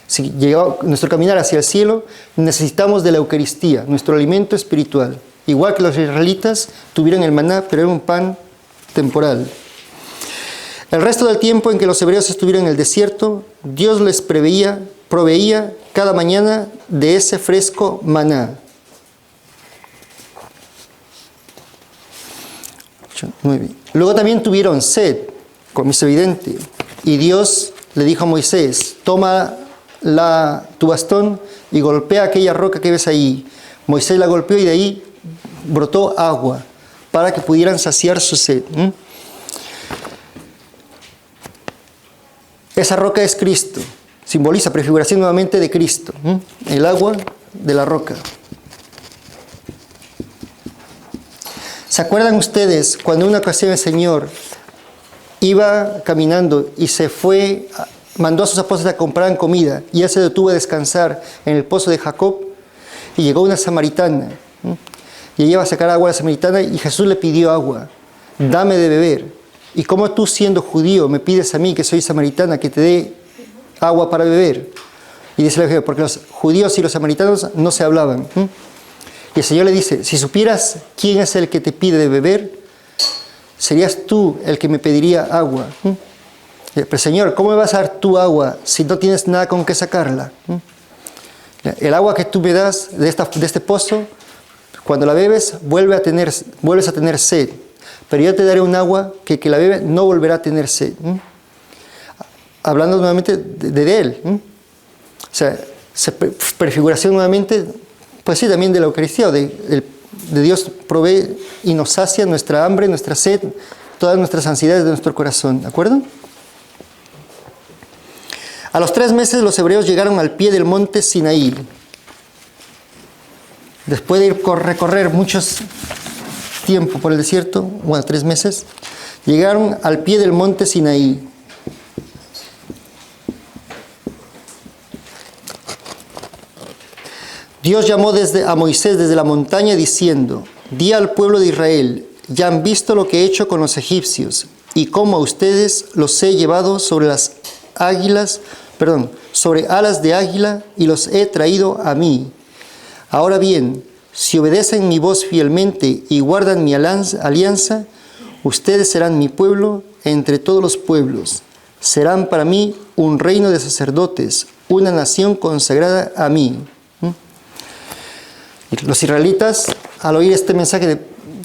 Si llegamos nuestro caminar hacia el cielo, necesitamos de la Eucaristía, nuestro alimento espiritual. Igual que los israelitas tuvieron el maná, pero era un pan temporal. El resto del tiempo en que los hebreos estuvieron en el desierto, Dios les proveía cada mañana de ese fresco maná. 9. Luego también tuvieron sed, como es evidente, y Dios le dijo a Moisés: toma tu bastón y golpea aquella roca que ves ahí. Moisés la golpeó y de ahí brotó agua para que pudieran saciar su sed. Esa roca es Cristo, simboliza, prefiguración nuevamente de Cristo, el agua de la roca. ¿Se acuerdan ustedes cuando en una ocasión el Señor iba caminando y se fue mandó a sus apóstoles a comprar comida y él se detuvo a descansar en el pozo de Jacob y llegó una samaritana. Y ella iba a sacar agua a la samaritana y Jesús le pidió agua. Dame de beber. ¿Y cómo tú, siendo judío, me pides a mí, que soy samaritana, que te dé agua para beber? Y dice el Evangelio, porque los judíos y los samaritanos no se hablaban. Y el Señor le dice, si supieras quién es el que te pide de beber, serías tú el que me pediría agua. Pero Señor, ¿cómo me vas a dar tu agua si no tienes nada con qué sacarla? El agua que tú me das de este pozo, cuando la bebes, vuelves a tener sed. Pero yo te daré un agua que la bebe no volverá a tener sed. Hablando nuevamente de Él. O sea, prefiguración nuevamente, pues sí, también de la Eucaristía, de Dios provee y nos sacia nuestra hambre, nuestra sed, todas nuestras ansiedades de nuestro corazón. ¿De acuerdo? A los 3 meses los hebreos llegaron al pie del monte Sinaí. Después de recorrer muchos tiempo por el desierto, bueno, 3 meses, llegaron al pie del monte Sinaí. Dios llamó a Moisés desde la montaña diciendo, di al pueblo de Israel, ya han visto lo que he hecho con los egipcios y cómo a ustedes los he llevado sobre alas de águila y los he traído a mí. Ahora bien, si obedecen mi voz fielmente y guardan mi alianza, ustedes serán mi pueblo entre todos los pueblos. Serán para mí un reino de sacerdotes, una nación consagrada a mí. Los israelitas, al oír este mensaje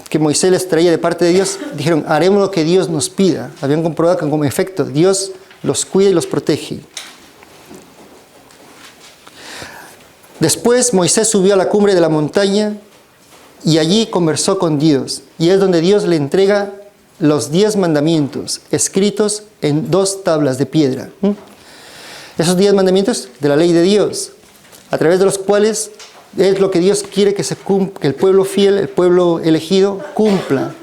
que Moisés les traía de parte de Dios, dijeron, haremos lo que Dios nos pida. Habían comprobado que como efecto Dios los cuida y los protege. Después Moisés subió a la cumbre de la montaña y allí conversó con Dios. Y es donde Dios le entrega los 10 mandamientos escritos en 2 tablas de piedra. Esos 10 mandamientos de la ley de Dios, a través de los cuales es lo que Dios quiere que el pueblo fiel, el pueblo elegido, cumpla.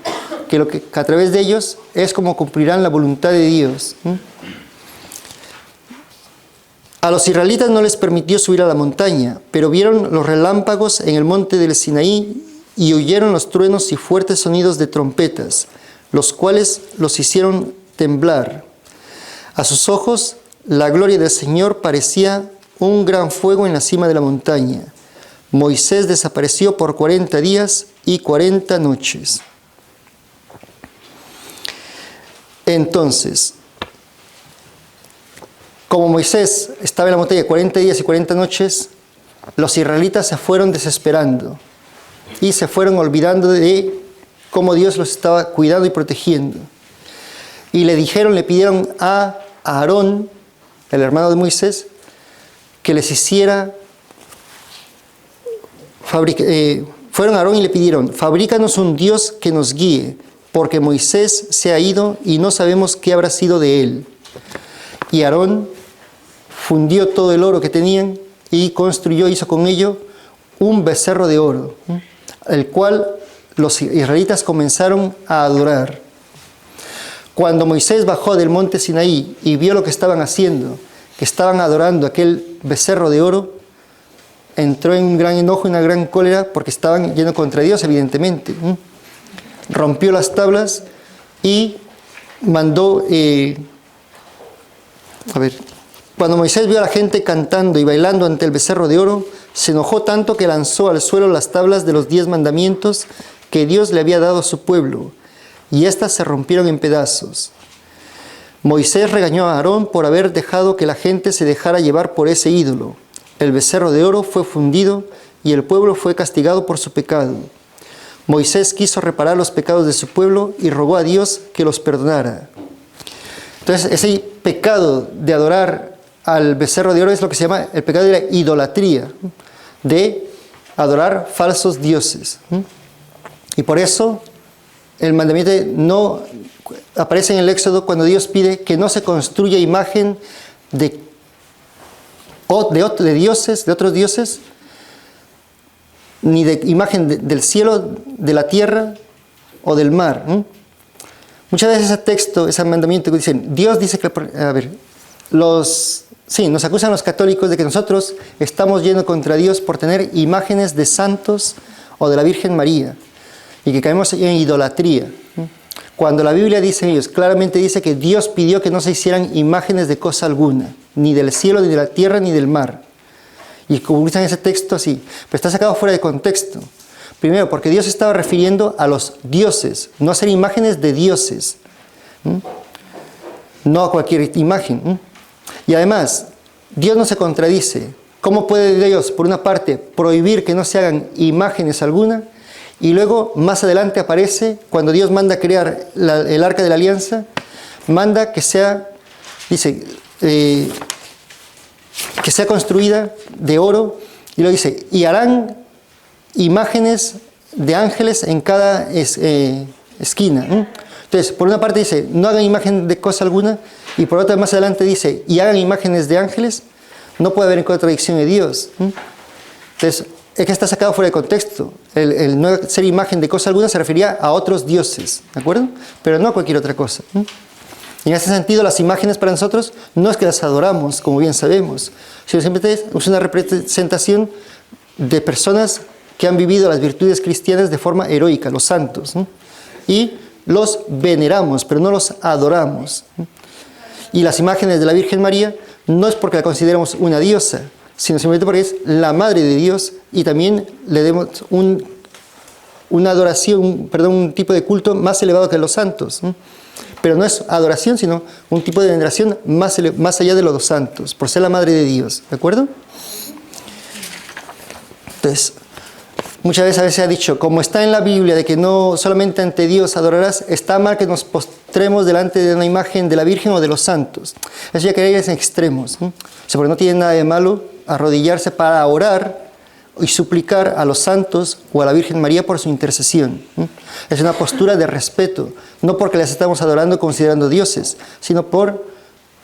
Que a través de ellos es como cumplirán la voluntad de Dios. A los israelitas no les permitió subir a la montaña, pero vieron los relámpagos en el monte del Sinaí y oyeron los truenos y fuertes sonidos de trompetas, los cuales los hicieron temblar. A sus ojos, la gloria del Señor parecía un gran fuego en la cima de la montaña. Moisés desapareció por 40 días y 40 noches. Entonces, como Moisés estaba en la montaña 40 días y 40 noches, los israelitas se fueron desesperando y se fueron olvidando de cómo Dios los estaba cuidando y protegiendo. Y le pidieron a Aarón, el hermano de Moisés, que les hiciera, fueron a Aarón y le pidieron, fabrícanos un Dios que nos guíe, porque Moisés se ha ido y no sabemos qué habrá sido de él. Y Aarón fundió todo el oro que tenían y hizo con ello un becerro de oro, el cual los israelitas comenzaron a adorar. Cuando Moisés bajó del monte Sinaí y vio lo que estaban haciendo, que estaban adorando aquel becerro de oro, entró en un gran enojo y una gran cólera porque estaban yendo contra Dios, evidentemente. Rompió las tablas y mandó... Cuando Moisés vio a la gente cantando y bailando ante el becerro de oro, se enojó tanto que lanzó al suelo las tablas de los 10 mandamientos que Dios le había dado a su pueblo, y éstas se rompieron en pedazos. Moisés regañó a Aarón por haber dejado que la gente se dejara llevar por ese ídolo. El becerro de oro fue fundido y el pueblo fue castigado por su pecado. Moisés quiso reparar los pecados de su pueblo y rogó a Dios que los perdonara. Entonces, ese pecado de adorar al becerro de oro es lo que se llama el pecado de la idolatría, de adorar falsos dioses. Y por eso el mandamiento no aparece en el Éxodo cuando Dios pide que no se construya imagen de dioses, de otros dioses, ni de imagen del cielo, de la tierra o del mar. Muchas veces ese texto, ese mandamiento que dicen, Dios dice que... nos acusan los católicos de que nosotros estamos yendo contra Dios por tener imágenes de santos o de la Virgen María y que caemos en idolatría. Cuando la Biblia dice ellos, claramente dice que Dios pidió que no se hicieran imágenes de cosa alguna, ni del cielo, ni de la tierra, ni del mar. Y como usan ese texto así, pero está sacado fuera de contexto. Primero, porque Dios estaba refiriendo a los dioses, no a hacer imágenes de dioses, no a cualquier imagen. Y además, Dios no se contradice. ¿Cómo puede Dios, por una parte, prohibir que no se hagan imágenes alguna? Y luego, más adelante aparece, cuando Dios manda crear el Arca de la Alianza, manda que sea, dice, que sea construida de oro, y luego dice, y harán imágenes de ángeles en cada esquina. Entonces, por una parte dice, no hagan imagen de cosa alguna, y por otra más adelante dice, y hagan imágenes de ángeles. No puede haber contradicción de Dios. Entonces, es que está sacado fuera de contexto. El no hacer imagen de cosa alguna se refería a otros dioses, ¿de acuerdo? Pero no a cualquier otra cosa. Y en ese sentido, las imágenes para nosotros no es que las adoramos, como bien sabemos, sino simplemente es una representación de personas que han vivido las virtudes cristianas de forma heroica, los santos. Y los veneramos, pero no los adoramos. Y las imágenes de la Virgen María no es porque la consideramos una diosa, sino simplemente porque es la Madre de Dios y también le demos una adoración, un tipo de culto más elevado que los santos. Pero no es adoración, sino un tipo de veneración más allá de los santos, por ser la Madre de Dios, ¿de acuerdo? Entonces, muchas veces se ha dicho, como está en la Biblia, de que no solamente ante Dios adorarás, está mal que nos postremos delante de una imagen de la Virgen o de los santos. Eso ya que hay en extremos. O sea, porque no tiene nada de malo arrodillarse para orar y suplicar a los santos o a la Virgen María por su intercesión. Es una postura de respeto, no porque las estamos adorando considerando dioses, sino por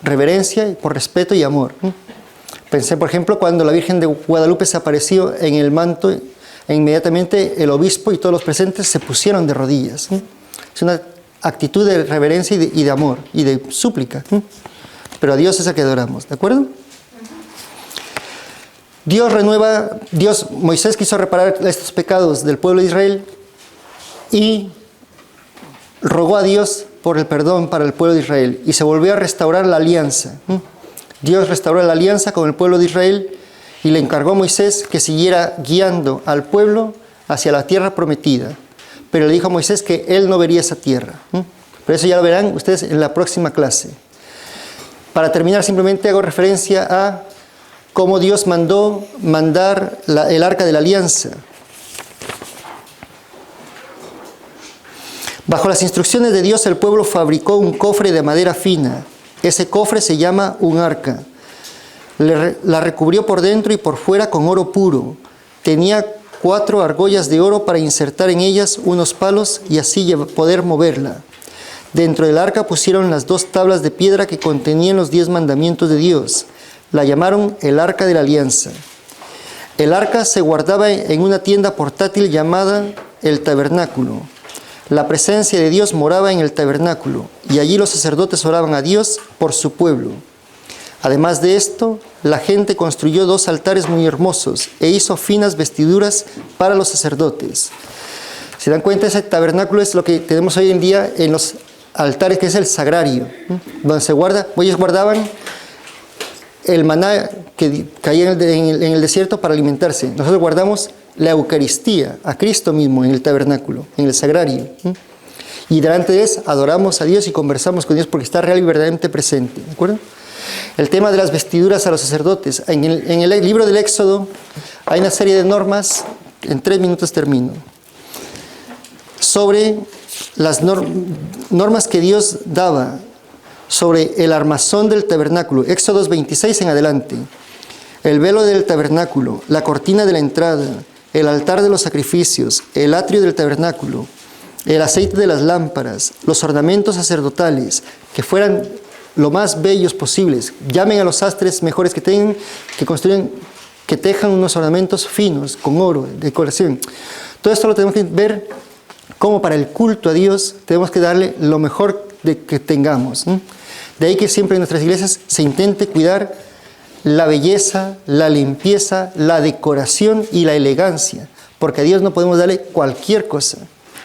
reverencia, por respeto y amor. Pensé, por ejemplo, cuando la Virgen de Guadalupe se apareció en el manto, e inmediatamente el obispo y todos los presentes se pusieron de rodillas. Es una actitud de reverencia y de amor y de súplica. Pero a Dios es a que adoramos, ¿de acuerdo? Moisés quiso reparar estos pecados del pueblo de Israel y rogó a Dios por el perdón para el pueblo de Israel y se volvió a restaurar la alianza. Dios restauró la alianza con el pueblo de Israel y le encargó a Moisés que siguiera guiando al pueblo hacia la tierra prometida. Pero le dijo a Moisés que él no vería esa tierra. Pero eso ya lo verán ustedes en la próxima clase. Para terminar, simplemente hago referencia a cómo Dios mandar el Arca de la Alianza. Bajo las instrucciones de Dios, el pueblo fabricó un cofre de madera fina. Ese cofre se llama un arca. La recubrió por dentro y por fuera con oro puro. Tenía 4 argollas de oro para insertar en ellas unos palos y así poder moverla. Dentro del arca pusieron las 2 tablas de piedra que contenían los 10 mandamientos de Dios. La llamaron el Arca de la Alianza. El arca se guardaba en una tienda portátil llamada el tabernáculo. La presencia de Dios moraba en el tabernáculo y allí los sacerdotes oraban a Dios por su pueblo. Además de esto, la gente construyó 2 altares muy hermosos e hizo finas vestiduras para los sacerdotes. ¿Se dan cuenta? Ese tabernáculo es lo que tenemos hoy en día en los altares, que es el sagrario, donde se guarda. Ellos guardaban el maná que caía en el desierto para alimentarse. Nosotros guardamos la Eucaristía, a Cristo mismo en el tabernáculo, en el sagrario. Y delante de eso adoramos a Dios y conversamos con Dios porque está real y verdaderamente presente. ¿De acuerdo? El tema de las vestiduras a los sacerdotes. En el libro del Éxodo hay una serie de normas, en 3 minutos termino, sobre las normas que Dios daba sobre el armazón del tabernáculo. Éxodo 26 en adelante. El velo del tabernáculo, la cortina de la entrada, el altar de los sacrificios, el atrio del tabernáculo, el aceite de las lámparas, los ornamentos sacerdotales, que fueran lo más bellos posibles. Llamen a los sastres mejores que tengan, que tejan unos ornamentos finos, con oro, decoración. Todo esto lo tenemos que ver como para el culto a Dios tenemos que darle lo mejor que tengamos. De ahí que siempre en nuestras iglesias se intente cuidar la belleza, la limpieza, la decoración y la elegancia, porque a Dios no podemos darle cualquier cosa.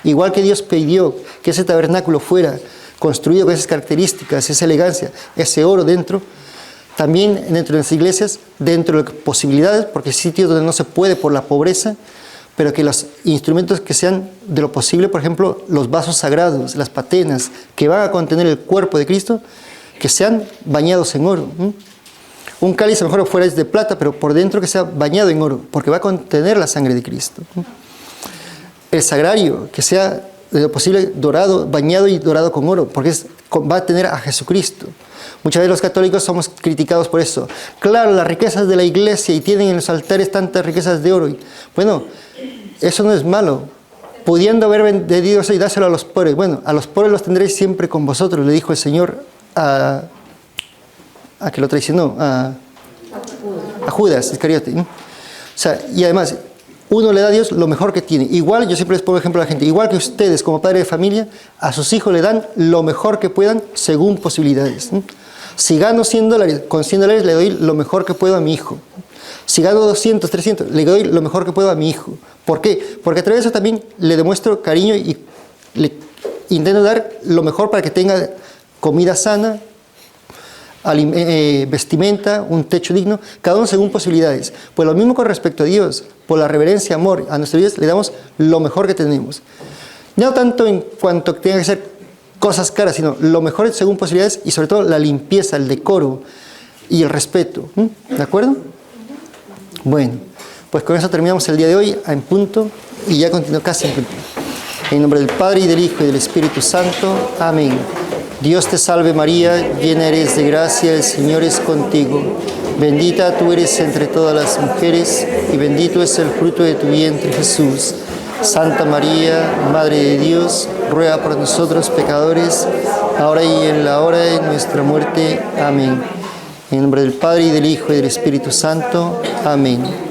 Igual que Dios pidió que ese tabernáculo fuera construido con esas características, esa elegancia, ese oro dentro, también dentro de las iglesias, dentro de las posibilidades, porque hay sitios donde no se puede por la pobreza, pero que los instrumentos que sean de lo posible, por ejemplo, los vasos sagrados, las patenas, que van a contener el cuerpo de Cristo, que sean bañados en oro. Un cáliz a lo mejor fuera es de plata, pero por dentro que sea bañado en oro, porque va a contener la sangre de Cristo. El sagrario, que sea de lo posible dorado, bañado y dorado con oro, porque va a tener a Jesucristo. Muchas veces los católicos somos criticados por eso. Claro, las riquezas de la iglesia y tienen en los altares tantas riquezas de oro. Bueno, eso no es malo. Pudiendo haber vendido eso y dárselo a los pobres. Bueno, a los pobres los tendréis siempre con vosotros, le dijo el Señor a que lo traicionó, a Judas Iscariote. O sea, y además, uno le da a Dios lo mejor que tiene. Igual, yo siempre les pongo ejemplo a la gente, igual que ustedes como padres de familia, a sus hijos le dan lo mejor que puedan según posibilidades. Si gano $100, con $100 le doy lo mejor que puedo a mi hijo. Si gano 200, 300, le doy lo mejor que puedo a mi hijo. ¿Por qué? Porque a través de eso también le demuestro cariño y le intento dar lo mejor para que tenga comida sana, vestimenta, un techo digno, cada uno según posibilidades. Pues lo mismo con respecto a Dios, por la reverencia, amor a nuestro Dios, le damos lo mejor que tenemos. No tanto en cuanto tenga que ser cosas caras, sino lo mejor según posibilidades y sobre todo la limpieza, el decoro y el respeto. ¿De acuerdo? Bueno, pues con eso terminamos el día de hoy en punto y ya continúo casi en punto. En nombre del Padre y del Hijo y del Espíritu Santo. Amén. Dios te salve María, llena eres de gracia, el Señor es contigo. Bendita tú eres entre todas las mujeres y bendito es el fruto de tu vientre Jesús. Santa María, Madre de Dios, ruega por nosotros pecadores, ahora y en la hora de nuestra muerte. Amén. En nombre del Padre y del Hijo y del Espíritu Santo. Amén.